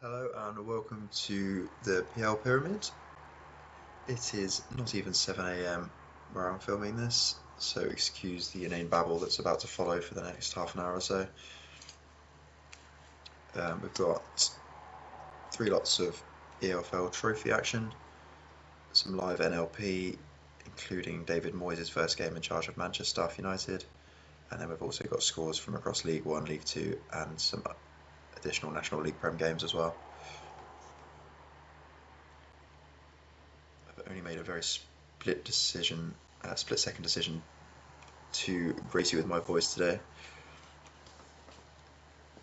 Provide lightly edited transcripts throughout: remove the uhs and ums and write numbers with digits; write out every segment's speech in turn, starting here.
Hello and welcome to the PL Pyramid. It is not even 7 AM where I'm filming this, so excuse the inane babble that's about to follow for the next half an hour or so. We've got 3 lots of EFL trophy action, some live NLP, including David Moyes' first game in charge of Manchestaff Utd, and then we've also got scores from across League 1, League 2 and some additional National League Prem games as well. I've only made a very split second decision to grace you with my voice today.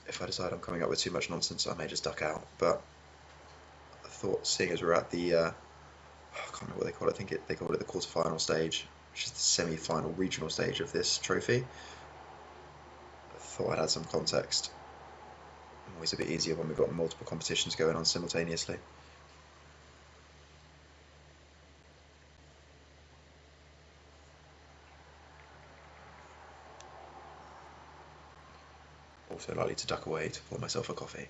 If I decide I'm coming up with too much nonsense, I may just duck out, but I thought, seeing as we're at the I can't remember what they call it, I think they call it the quarter-final stage, which is the semi-final regional stage of this trophy, I thought I'd add some context. Always a bit easier when we've got multiple competitions going on simultaneously. Also likely to duck away to pour myself a coffee.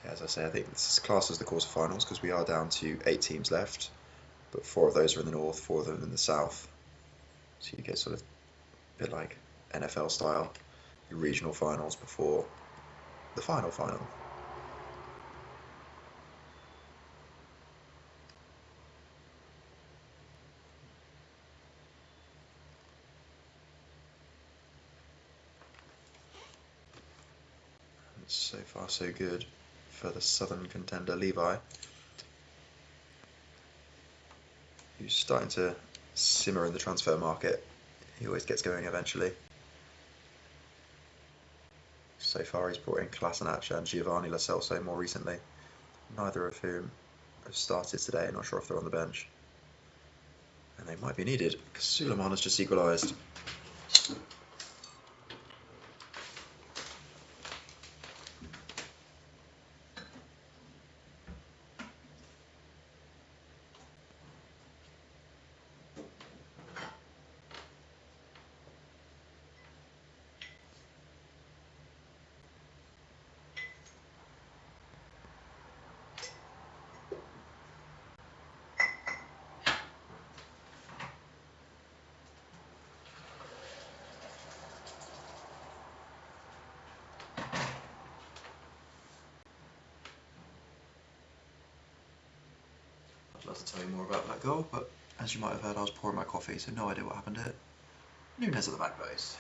As I say, I think this is classed as the quarterfinals because we are down to 8 teams left, but 4 of those are in the north, 4 of them in the south. So you get sort of a bit like NFL style, your regional finals before the final. And so far so good for the southern contender Levi, who's starting to simmer in the transfer market. He always gets going eventually. So far he's brought in Kolasinac and Giovanni Lo Celso more recently, neither of whom have started today. Not sure if they're on the bench, and they might be needed because Suleiman has just equalised. I'd love to tell you more about that goal, but as you might have heard, I was pouring my coffee, so no idea what happened here. Nunes at the back post.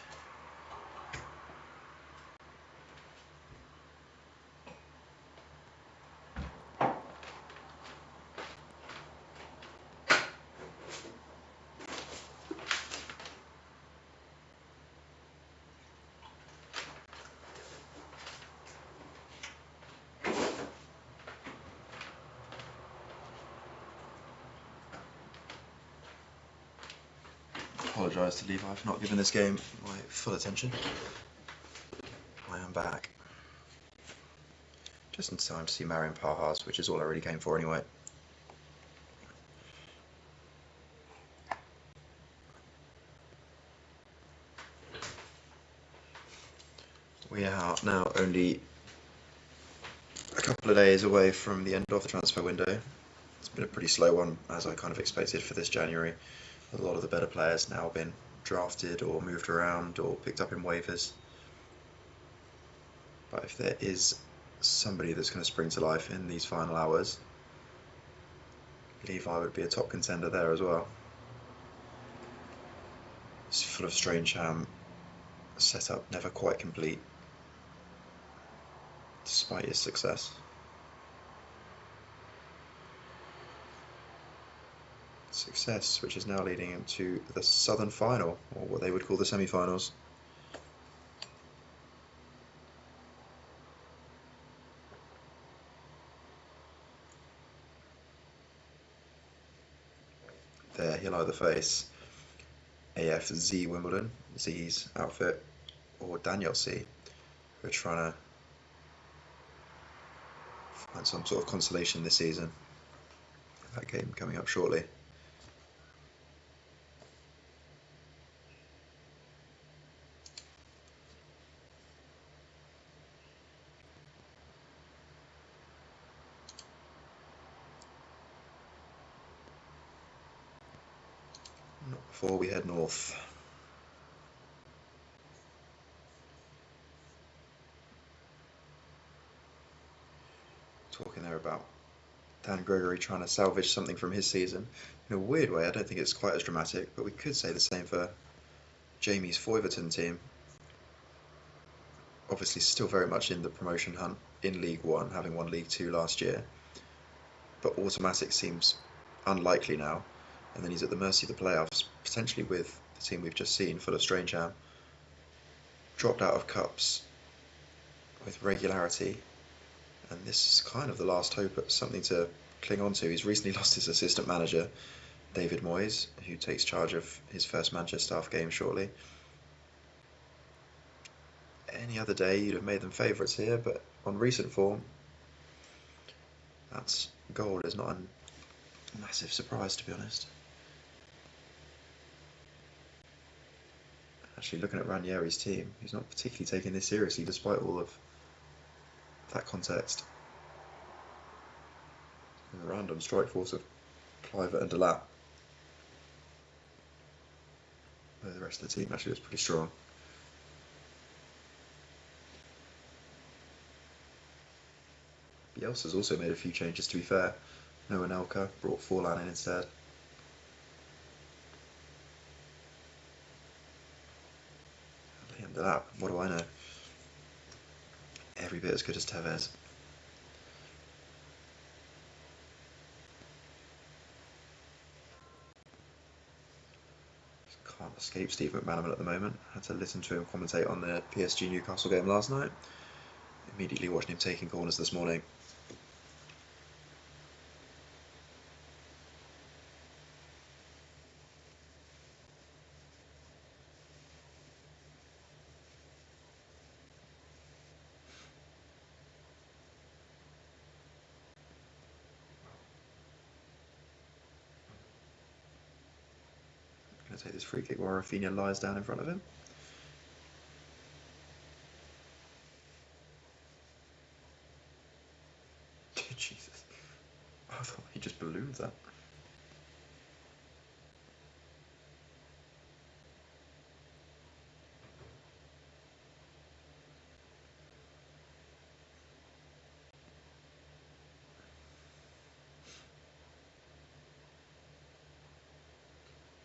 Apologise to Levi for not giving this game my full attention. I am back. Just in time to see Marion Parhas, which is all I really came for anyway. We are now only a couple of days away from the end of the transfer window. It's been a pretty slow one, as I kind of expected for this January. A lot of the better players now been drafted or moved around or picked up in waivers. But if there is somebody that's going to spring to life in these final hours, Levi would be a top contender there as well. This FullofStrangeham setup never quite complete, despite his success. Success, which is now leading him to the southern final, or what they would call the semi-finals. There, he'll either face AFZ Wimbledon, Z's outfit, or Danielsea, who are trying to find some sort of consolation this season. That game coming up shortly. Not before we head north. Talking there about Dan Gregory trying to salvage something from his season. In a weird way, I don't think it's quite as dramatic, but we could say the same for Jamie's Foyverton team. Obviously still very much in the promotion hunt in League One, having won League Two last year. But automatic seems unlikely now, and then he's at the mercy of the playoffs, potentially with the team we've just seen, FullofStrangeham, dropped out of cups with regularity. And this is kind of the last hope at something to cling on to. He's recently lost his assistant manager, David Moyes, who takes charge of his first Manchestaff game shortly. Any other day you'd have made them favourites here, but on recent form, that goal is not a massive surprise, to be honest. Actually, looking at Ranieri's team, he's not particularly taking this seriously despite all of that context. A random strike force of Kluivert and Delap. Though the rest of the team actually was pretty strong. Bielsa's also made a few changes, to be fair. Noah Nelka brought Forlan in instead. Liam Delap, what do I know? Every bit as good as Tevez. Can't escape Steve McManaman at the moment. Had to listen to him commentate on the PSG Newcastle game last night. Immediately watching him taking corners this morning. Going to take this free kick while Rafinha lies down in front of him. Jesus. I thought he just ballooned that.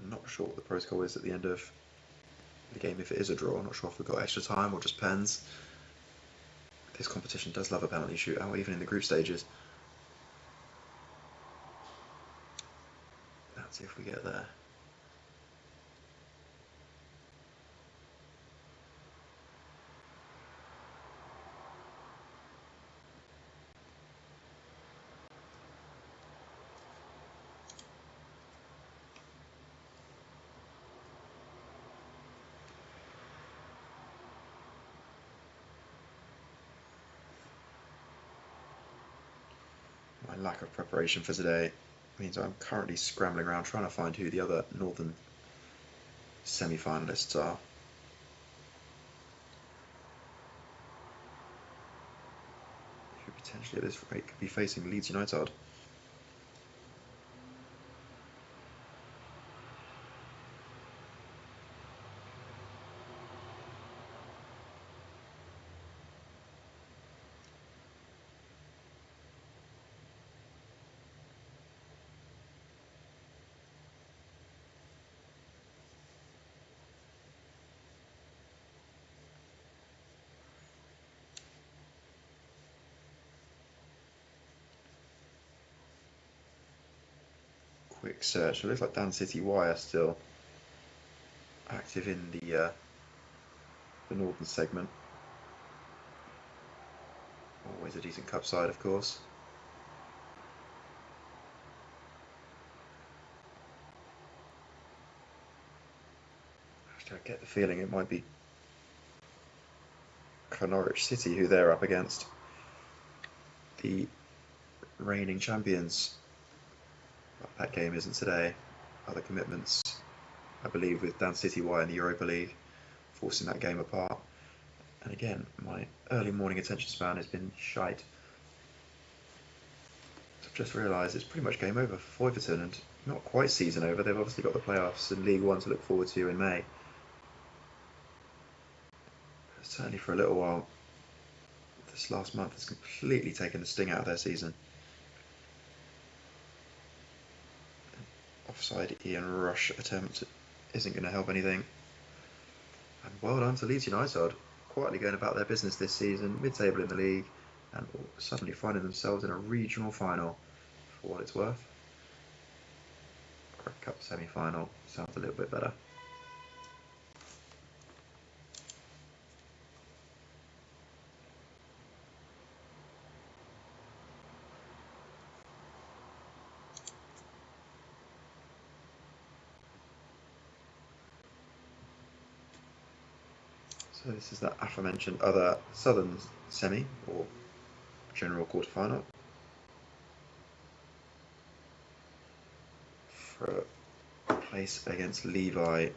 Not sure what the protocol is at the end of the game if it is a draw. Not sure if we've got extra time or just pens. This competition does love a penalty shootout, even in the group stages. Let's see if we get there. My lack of preparation for today means I'm currently scrambling around trying to find who the other Northern semi-finalists are. Who potentially at this rate could be facing Leeds UniTodd. Quick search. It looks like Dan City Y are still active in the Northern segment. Always a decent cup side, of course. Actually, I get the feeling it might be Connorwich City, who they're up against. The reigning champions. But that game isn't today. Other commitments, I believe, with Dan City Y in the Europa League, forcing that game apart. And again, my early morning attention span has been shite. I've just realised it's pretty much game over for Foyverton, and not quite season over. They've obviously got the playoffs and League One to look forward to in May. But certainly for a little while, this last month has completely taken the sting out of their season. Offside Ian Rush attempt isn't going to help anything. And well done to Leeds UniTodd, quietly going about their business this season, mid-table in the league, and suddenly finding themselves in a regional final, for what it's worth. Or a cup semi-final, sounds a little bit better. So this is that aforementioned other Southern semi, or general quarter-final, for a place against Levi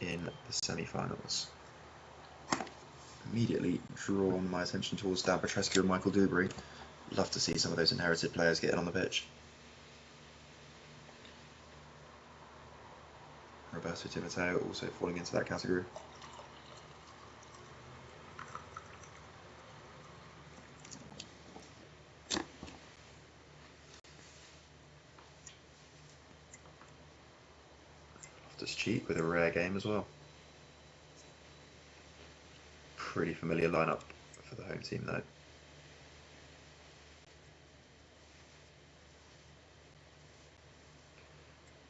in the semi-finals. Immediately drawn my attention towards Dan Petrescu and Michael Dewberry. Love to see some of those inherited players getting on the pitch. Roberto Di Matteo also falling into that category. Cheap with a rare game as well. Pretty familiar lineup for the home team though.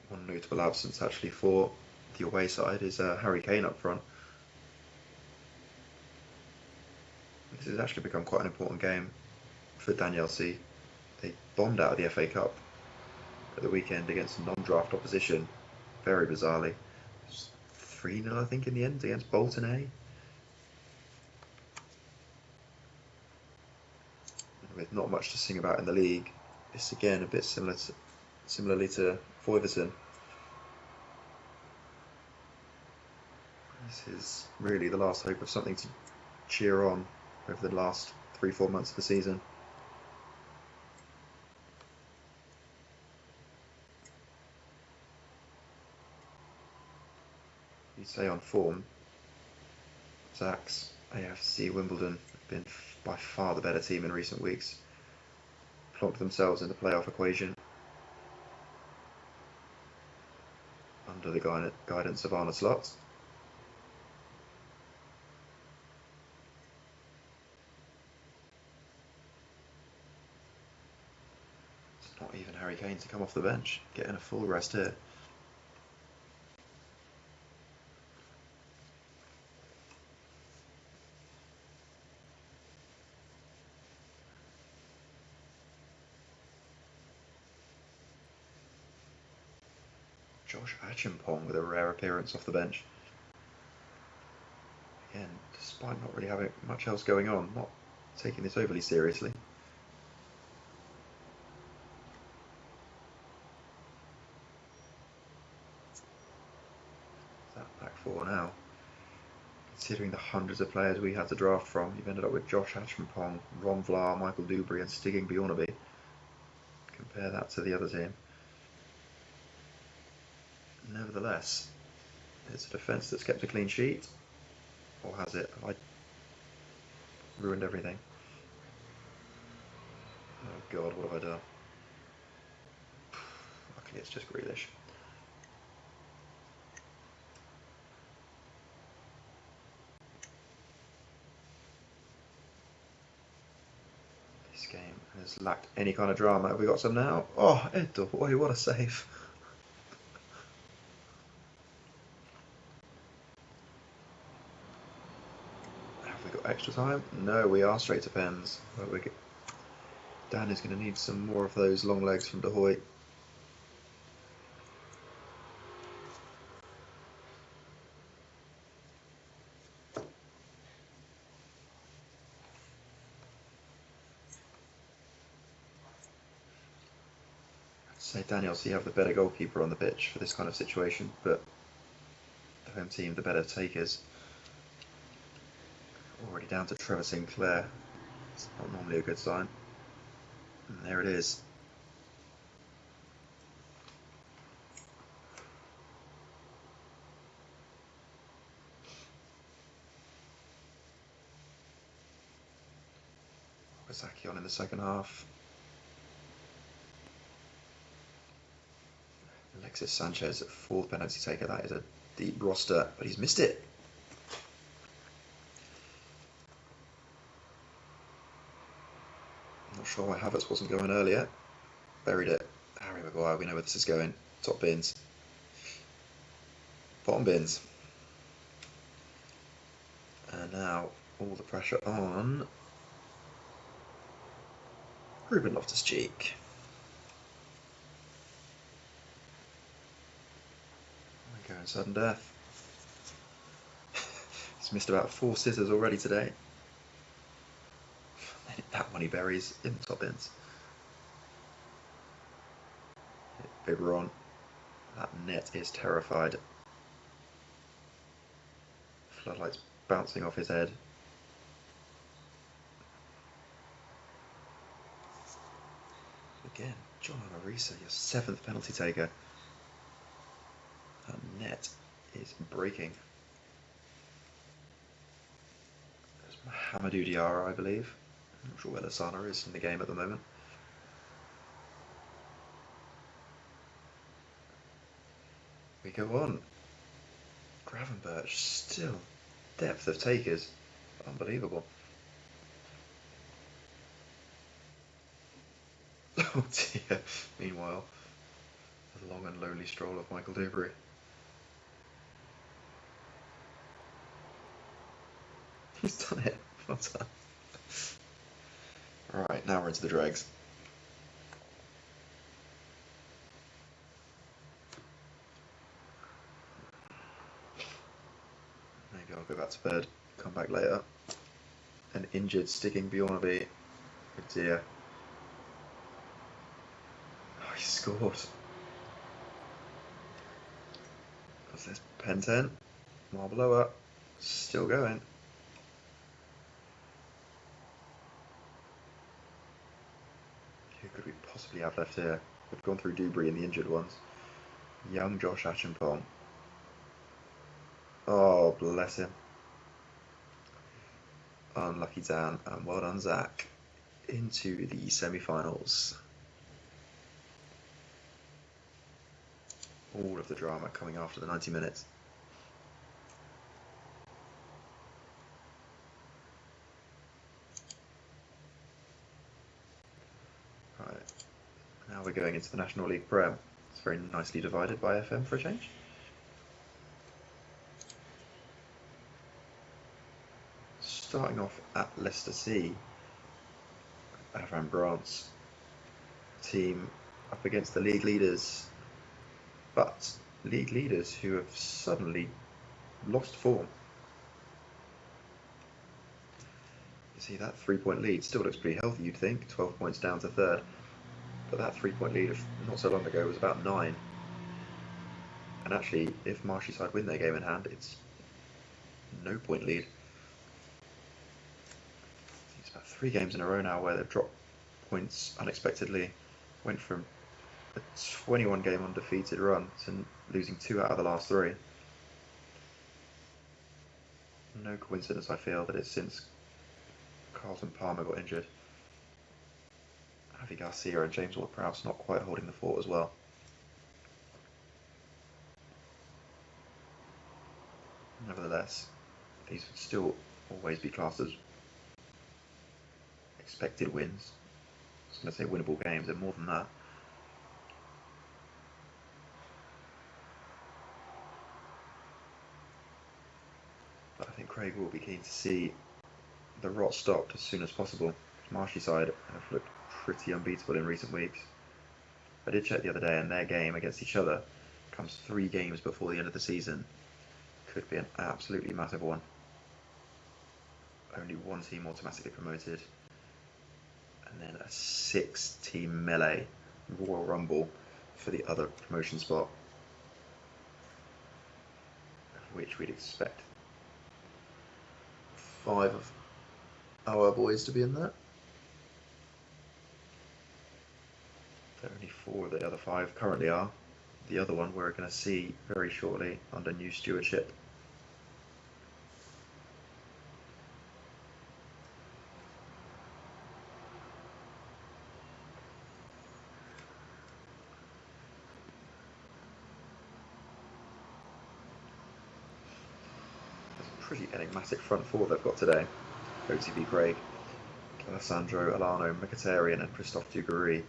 One notable absence actually for the away side is Harry Kane up front. This has actually become quite an important game for Danielsea. They bombed out of the FA Cup at the weekend against non-draft opposition. Very bizarrely. It was 3-0 I think in the end against Bolton A. And with not much to sing about in the league, it's again a bit similarly to Foyverton. This is really the last hope of something to cheer on over the last 3-4 months of the season. You'd say on form, Zach's AFC Wimbledon have been by far the better team in recent weeks. Plonked themselves in the playoff equation under the guidance of Arne Slot. It's not even Harry Kane to come off the bench, getting a full rest here. Cheshampton with a rare appearance off the bench. Again, despite not really having much else going on, not taking this overly seriously. That back four now. Considering the hundreds of players we had to draft from, you've ended up with Josh Cheshampton, Ron Vlaar, Michael Dewberry and Stig Bjornaby. Compare that to the other team. Nevertheless, it's a defence that's kept a clean sheet. Or has it? Have I ruined everything? Oh god, what have I done? Luckily it's just Grealish. This game has lacked any kind of drama. Have we got some now? Oh, Edo, boy, what a save. Extra time? No, we are straight to pens. Dan is going to need some more of those long legs from De Hoyt. say Danielsea have the better goalkeeper on the pitch for this kind of situation, but the home team the better takers. Already down to Trevor Sinclair. It's not normally a good sign. And there it is. Okazaki on in the second half. Alexis Sanchez, fourth penalty taker. That is a deep roster, but he's missed it. Not sure why Havertz wasn't going earlier. Buried it. Harry Maguire, we know where this is going. Top bins. Bottom bins. And now all the pressure on Ruben Loftus-Cheek. Going sudden death. He's missed about 4 sitters already today. That one he buries in the top bins. Big Ron. That net is terrified. Floodlights bouncing off his head. Again, John Arisa, your 7th penalty taker. That net is breaking. There's Mohamedou Diarra, I believe. I'm not sure where Lasana is in the game at the moment. We go on. Gravenberch, still depth of takers. Unbelievable. Oh dear. Meanwhile, the long and lonely stroll of Michael Dewberry. He's done it. Well done. Right, now we're into the dregs. Maybe I'll go back to bed, come back later. An injured sticking Bjornaby. Oh dear. Oh, he scored. What's this? Pen 10. Marble lower. Still going. Who could we possibly have left here? We've gone through Dewberry and the injured ones. Young Josh Acheampong. Oh, bless him. Unlucky Dan, and well done Zach. Into the semi-finals. All of the drama coming after the 90 minutes. Right, now we're going into the National League Prem. It's very nicely divided by FM for a change. Starting off at Leicester C, Avram Grant's team up against the league leaders, but league leaders who have suddenly lost form. You see, that 3-point lead still looks pretty healthy, you'd think, 12 points down to third, but that 3-point lead of not so long ago was about 9. And actually, if Marshyside win their game in hand, it's no point lead. It's about 3 games in a row now where they've dropped points unexpectedly. Went from a 21 game undefeated run to losing 2 out of the last 3. No coincidence, I feel, that it's since Carlton Palmer got injured. Javi Garcia and James Ward-Prowse not quite holding the fort as well. Nevertheless, these would still always be classed as expected wins. I was going to say winnable games, they're more than that. But I think Craig will be keen to see the rot stopped as soon as possible. Marshyside have looked pretty unbeatable in recent weeks. I did check the other day, and their game against each other comes 3 games before the end of the season. Could be an absolutely massive one. Only one team automatically promoted, and then a 6-team melee Royal Rumble for the other promotion spot, of which we'd expect 5 of our boys to be in there. There are only 4 of the other 5 currently are. The other one we're going to see very shortly under new stewardship. Pretty enigmatic front 4 they've got today. otbCraig, Alessandro, Alano, Mkhitaryan and Christophe Dugarry.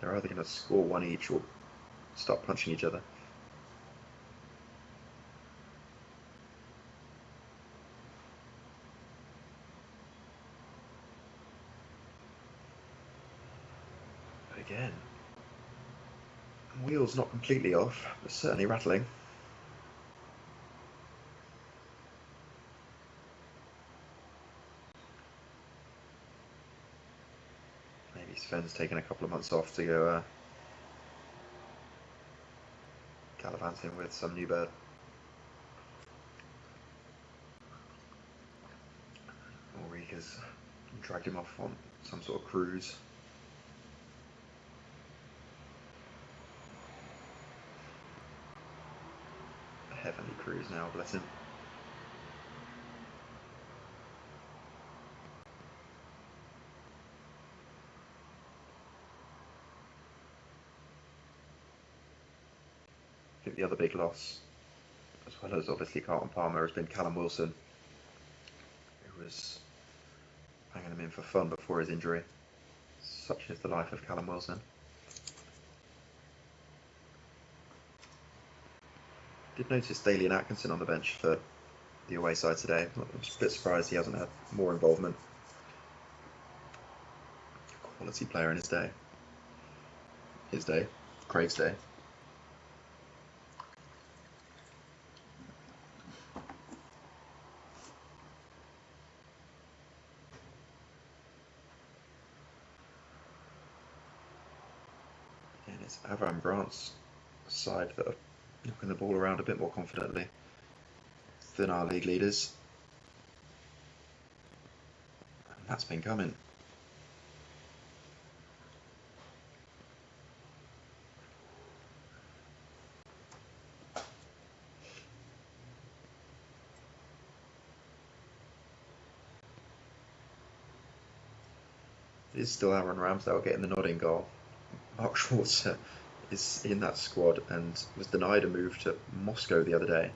They're either going to score 1 each or start punching each other. But again, wheels not completely off, but certainly rattling. Sven's taken a couple of months off to go gallivanting with some new bird. Ulrika's dragged him off on some sort of cruise. A heavenly cruise now, bless him. The other big loss, as well as obviously Carlton Palmer, has been Callum Wilson, who was banging him in for fun before his injury. Such is the life of Callum Wilson. Did notice Dalian Atkinson on the bench for the away side today. I'm a bit surprised he hasn't had more involvement. Quality player in his day. His day. Craig's day. It's Avram Grant's side that are knocking the ball around a bit more confidently than our league leaders. And that's been coming. It is still Aaron Ramsdale getting the nodding goal. Mark Schwarzer is in that squad and was denied a move to Moscow the other day,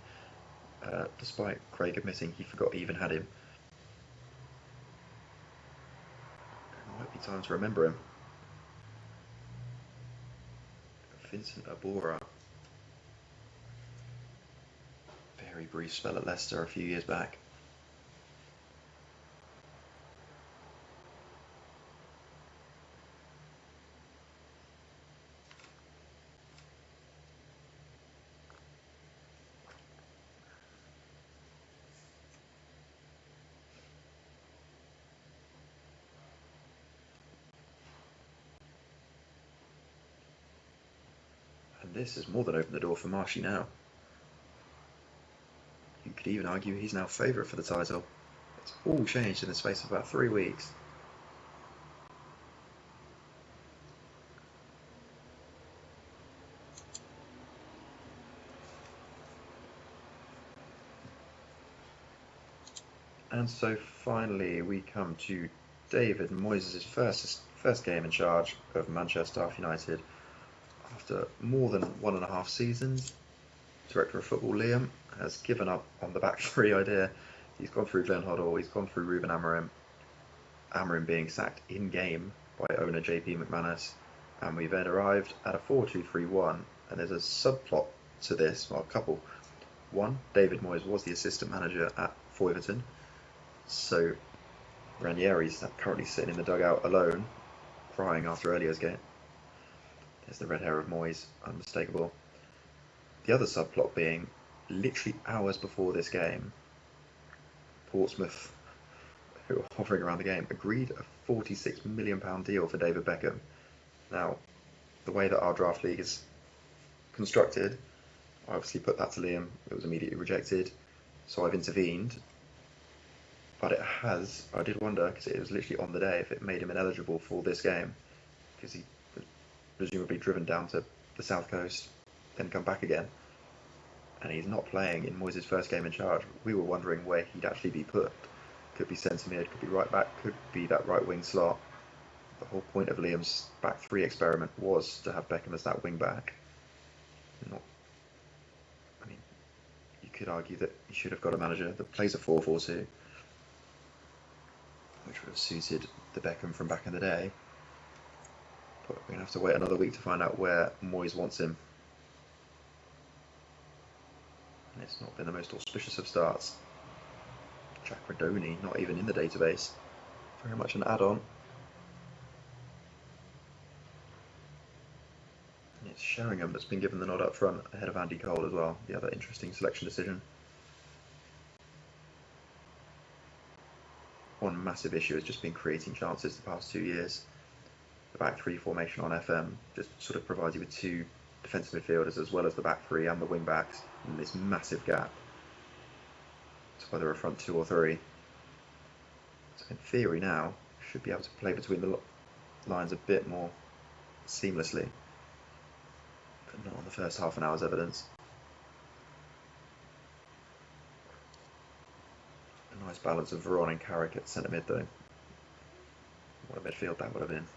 despite Craig admitting he forgot he even had him. It might be time to remember him. Vincent Abora. Very brief spell at Leicester a few years back. This has more than opened the door for Marshy now. You could even argue he's now favourite for the title. It's all changed in the space of about 3 weeks. And so finally we come to David Moyes' first game in charge of Manchestaff Utd. After more than 1.5 seasons, Director of Football Liam has given up on the back 3 idea. He's gone through Glenn Hoddle, he's gone through Ruben Amorim, Amorim being sacked in-game by owner JP McManus, and we've then arrived at a 4-2-3-1, and there's a subplot to this, well, a couple. One, David Moyes was the assistant manager at Foyverton, so Ranieri's currently sitting in the dugout alone, crying after earlier's game. There's the red hair of Moyes, unmistakable. The other subplot being, literally hours before this game, Portsmouth, who were hovering around the game, agreed a £46 million deal for David Beckham. Now, the way that our draft league is constructed, I obviously put that to Liam. It was immediately rejected, so I've intervened. But I did wonder, because it was literally on the day, if it made him ineligible for this game, because he was presumably driven down to the south coast, then come back again. And he's not playing in Moyes' first game in charge. We were wondering where he'd actually be put. Could be centre mid, could be right back, could be that right wing slot. The whole point of Liam's back three experiment was to have Beckham as that wing back. I mean, you could argue that he should have got a manager that plays a 4-4-2, which would have suited the Beckham from back in the day. But we're going to have to wait another week to find out where Moyes wants him. And it's not been the most auspicious of starts. Jack Radoni, not even in the database. Very much an add-on. And it's Sheringham that's been given the nod up front ahead of Andy Cole as well. The other interesting selection decision. One massive issue has just been creating chances the past 2 years. The back three formation on FM just sort of provides you with two defensive midfielders as well as the back three and the wing backs, and this massive gap to whether a front two or three. So in theory now, should be able to play between the lines a bit more seamlessly, but not on the first half an hour's evidence. A nice balance of Veron and Carrick at centre mid though. What a midfield that would have been.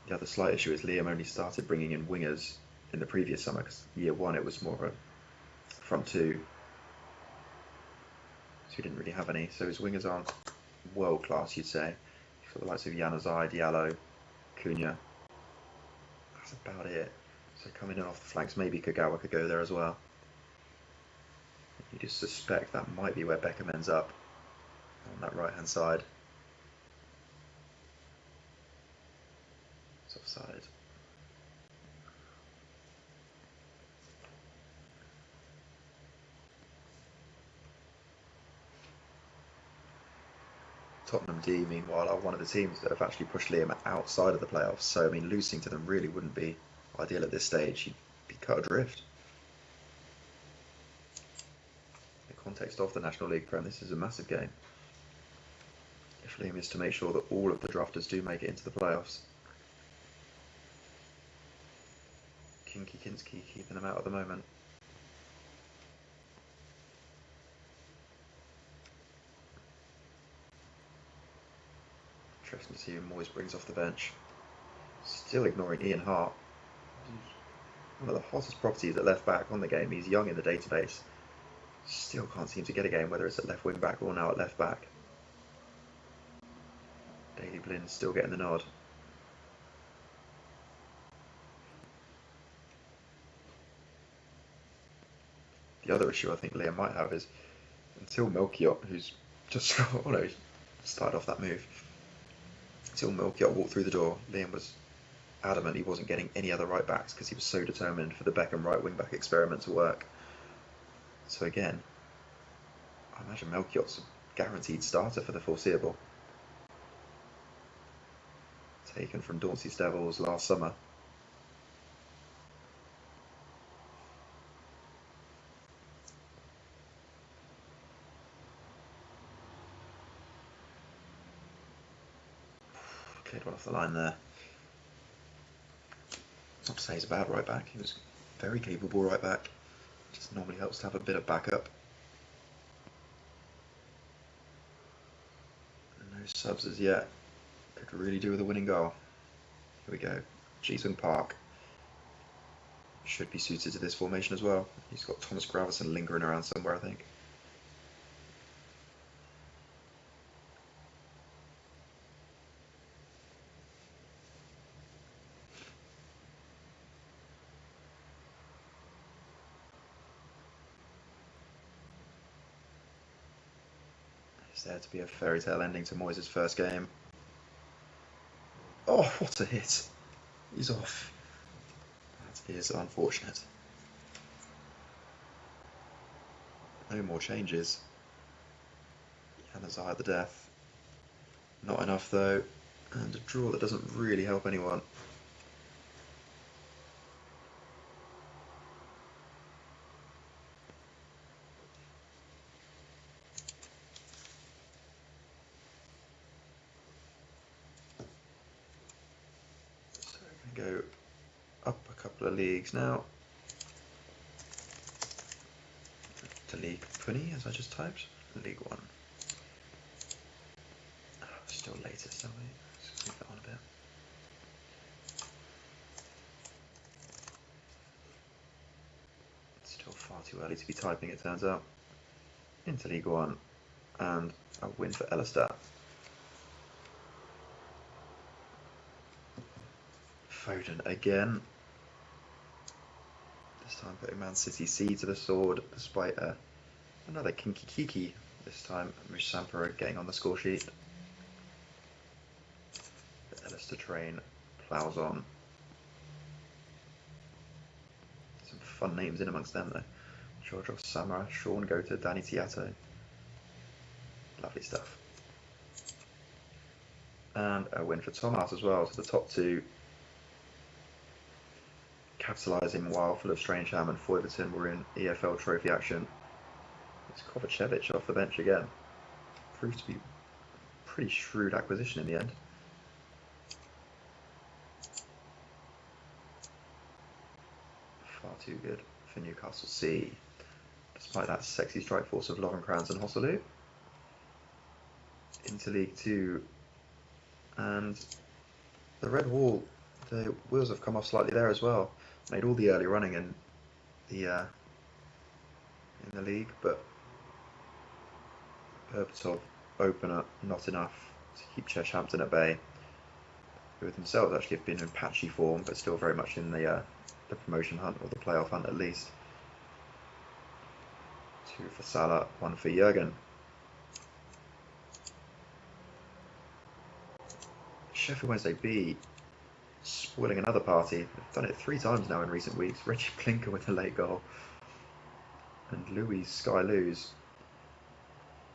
The other slight issue is Liam only started bringing in wingers in the previous summer, because year one it was more of a front two, so he didn't really have any. So his wingers aren't world class, you'd say. You've got the likes of Januzaj, Diallo, Cunha. That's about it. So coming in off the flanks, maybe Kagawa could go there as well. You just suspect that might be where Beckham ends up, on that right hand side. Offside. Tottenham D, meanwhile, are one of the teams that have actually pushed Liam outside of the playoffs, so I mean, losing to them really wouldn't be ideal at this stage. He'd be cut adrift. In the context of the National League Prem, this is a massive game. If Liam is to make sure that all of the drafters do make it into the playoffs. Kinski keeping them out at the moment. Interesting to see who Moyes brings off the bench. Still ignoring Ian Hart. One of the hottest properties at left back on the game. He's young in the database. Still can't seem to get a game, whether it's at left wing back or now at left back. Daley Blind still getting the nod. The other issue I think Liam might have is, until Melchiot, who's just started off that move, until Melchiot walked through the door, Liam was adamant he wasn't getting any other right backs because he was so determined for the Beckham right wing back experiment to work. So again, I imagine Melchiot's a guaranteed starter for the foreseeable. Taken from Dauntley's Devils last summer. Cleared one off the line there. Not to say he's a bad right back, he was a very capable right back. Just normally helps to have a bit of backup. And no subs as yet. Could really do with a winning goal. Here we go. Ji-sung Park should be suited to this formation as well. He's got Thomas Gravison lingering around somewhere, I think. Is there to be a fairy tale ending to Moyes' first game? Oh, what a hit! He's off. That is unfortunate. No more changes. Januzaj at the death. Not enough though, and a draw that doesn't really help anyone. So we're going to go up a couple of leagues now. To League Punny, as I just typed. League 1. Oh, still latest, aren't we? Let's move that on a bit. Still far too early to be typing, it turns out. Into League 1, and a win for Ellister. Foden again. This time putting Manchestaff C to the sword, despite another kinky kiki. This time Cheshampton getting on the score sheet. The Ellister train ploughs on. Some fun names in amongst them though. George Samara, Sean Gota, Danny Tiato. Lovely stuff. And a win for Thomarse as well, so the top two capitalising while FullofStrangeham and Foyverton were in EFL trophy action. It's Kovacevic off the bench again. Proved to be a pretty shrewd acquisition in the end. Far too good for Newcastle C, despite that sexy strike force of Lovenkrands and Hosselu. Into League 2, and the Red Whall, the wheels have come off slightly there as well. Made all the early running in the league, but Berbatov opener not enough to keep Cheshampton at bay, who themselves actually have been in patchy form, but still very much in the promotion hunt, or the playoff hunt at least. 2 for Salah, 1 for Jurgen. Sheff Wed B spoiling another party. They've done it 3 times now in recent weeks. Reggie Plinker with a late goal, and Louis Sky Lews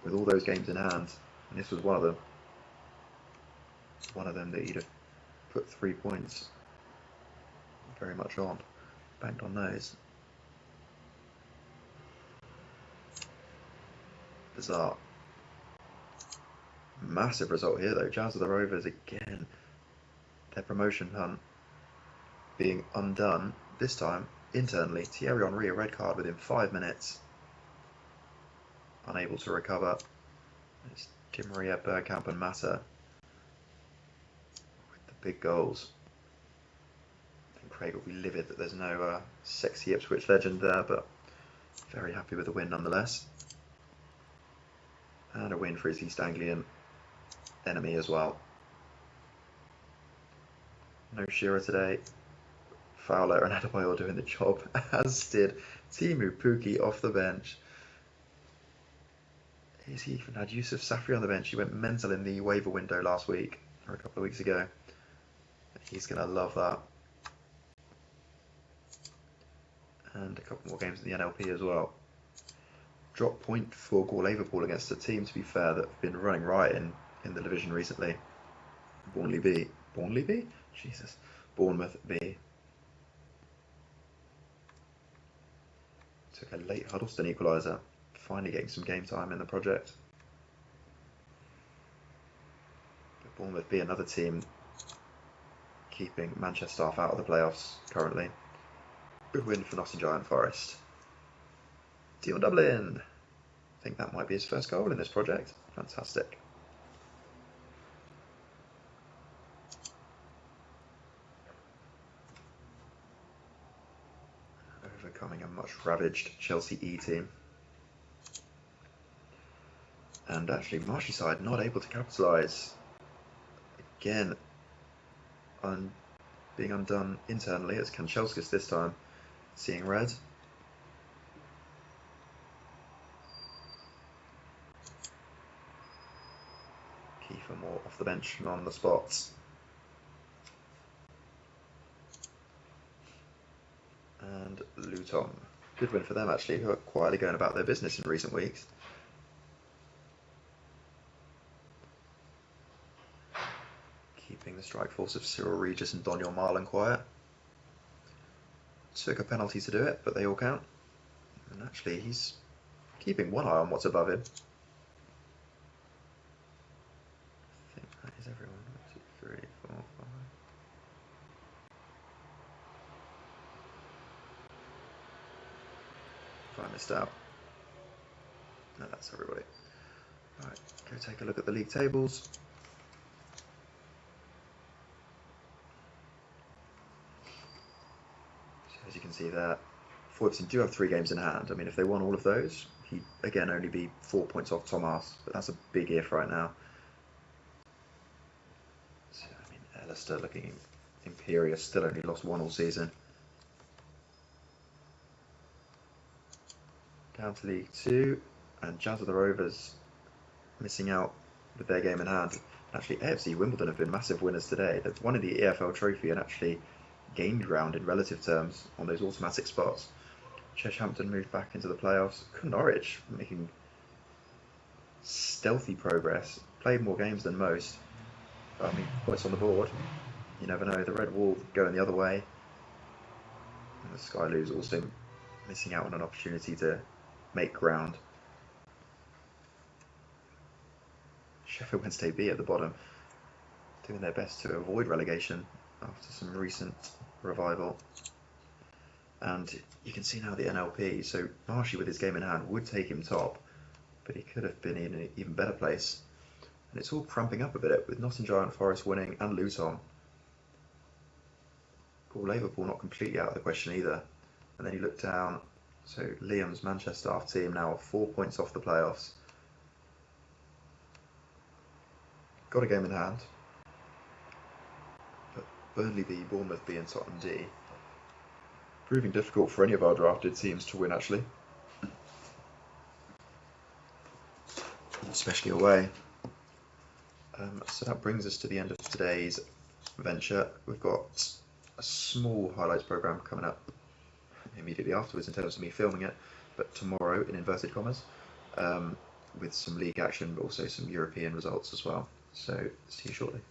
with all those games in hand, and this was one of them. One of them that he'd have put 3 points very much on. Banked on those. Bizarre. Massive result here though. Jazz of the Rovers again. Their promotion hunt being undone, this time internally. Thierry Henry, a red card within 5 minutes. Unable to recover. It's Di Maria, Bergkamp and MATTch with the big goals. I think Craig will be livid that there's no sexy Ipswich legend there, but very happy with the win nonetheless. And a win for his East Anglian enemy as well. No Shearer today. Fowler and Adebayor doing the job, as did Timu Pukki off the bench. He even had Yusuf Safri on the bench. He went mental in the waiver window last week, or a couple of weeks ago. He's going to love that. And a couple more games in the NLP as well. Drop point for Gourlayverpool against a team, to be fair, that have been running right in the division recently. Bournemouth B. Bournemouth B? Jesus. Bournemouth B. Took a late Huddleston equaliser. Finally getting some game time in the project. But Bournemouth B, another team keeping Manchestaff out of the playoffs currently. Good win for NottinGiant Forest. Dion Dublin. I think that might be his first goal in this project. Fantastic. Overcoming a much ravaged Chelsea E team. And actually Marshyside not able to capitalise. Again, being undone internally. It's Kanchelskis this time, seeing red. Kiefer Moore off the bench and on the spot. And LuTom. Good win for them actually, who are quietly going about their business in recent weeks. Strike force of Cyril Regis and Doniel Marlon quiet. Took a penalty to do it, but they all count. And actually, he's keeping one eye on what's above him. I think that is everyone. 1, 2, 3, 4, 5. If I missed out. No, that's everybody. Alright, go take a look at the league tables. So as you can see there, Foyverton do have 3 games in hand. I mean, if they won all of those, he'd again only be 4 points off Thomarse, but that's a big if right now. So, I mean, Ellister looking imperious, still only lost 1 all season. Down to League 2, and Jazz of the Rovers missing out with their game in hand. Actually, AFC Wimbledon have been massive winners today. They've won in the EFL trophy and actually gained ground in relative terms on those automatic spots. Cheshampton moved back into the playoffs. Connorwich making stealthy progress. Played more games than most. But, I mean, points on the board. You never know. The Red Whall going the other way. And the Sky Lews also missing out on an opportunity to make ground. Sheff Wed B at the bottom, doing their best to avoid relegation after some recent revival. And you can see now the NLP, so Marshy with his game in hand would take him top, but he could have been in an even better place. And it's all cramping up a bit with NottinGiant Forest winning and LuTom. Gourlayverpool not completely out of the question either. And then you look down, so Liam's Manchestaff team now 4 points off the playoffs. Got a game in hand, but Burnley B, Bournemouth B and Tottenham D proving difficult for any of our drafted teams to win actually, especially away. So that brings us to the end of today's venture. We've got a small highlights program coming up immediately afterwards in terms of me filming it, but tomorrow in inverted commas, with some league action but also some European results as well. So see you shortly.